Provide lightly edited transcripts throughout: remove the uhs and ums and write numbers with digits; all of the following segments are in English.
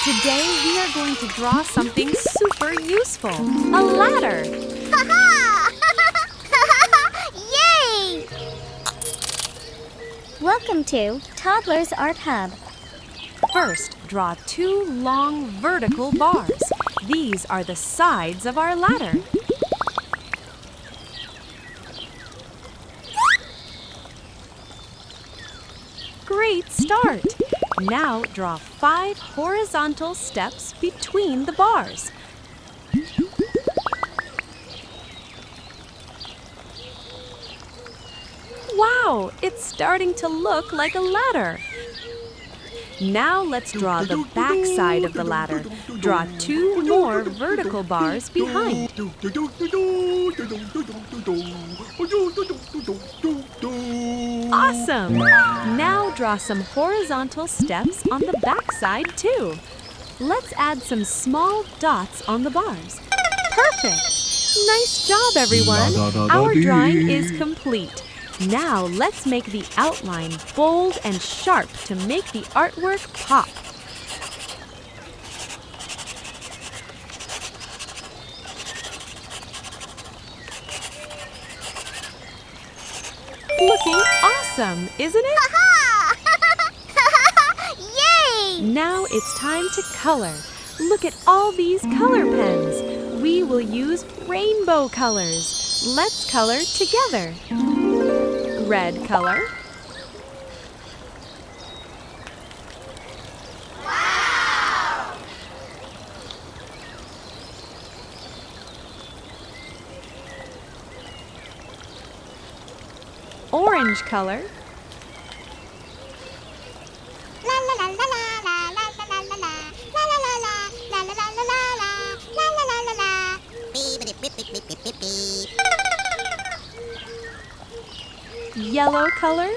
Today we are going to draw something super useful, a ladder. Yay! Welcome to Toddlers Art Hub. First, draw 2 long vertical bars. These are the sides of our ladder. Great start! Now draw 5 horizontal steps between the bars. Wow! It's starting to look like a ladder. Now let's draw the back side of the ladder. Draw 2 more vertical bars behind. Awesome! Now draw some horizontal steps on the back side too. Let's add some small dots on the bars. Perfect! Nice job, everyone! Our drawing is complete. Now let's make the outline bold and sharp to make the artwork pop. Looking awesome, isn't it? Yay! Now it's time to color. Look at all these color pens. We will use rainbow colors. Let's color together. Red color. Wow! Orange color. Yellow color.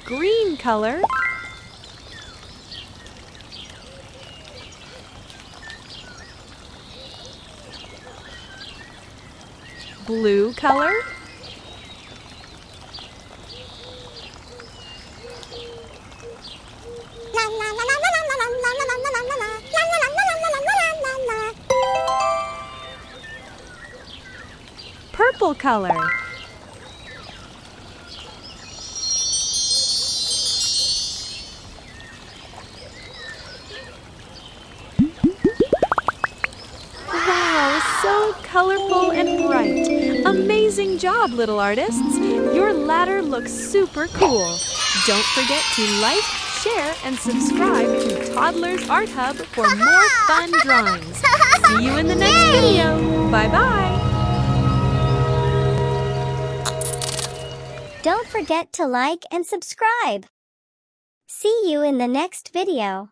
Green color. Blue color. Purple color. Wow, so colorful and bright. Amazing job, little artists. Your ladder looks super cool. Don't forget to like, share, and subscribe to Toddlers Art Hub for more fun drawings. See you in the next video. Bye-bye. Don't forget to like and subscribe. See you in the next video.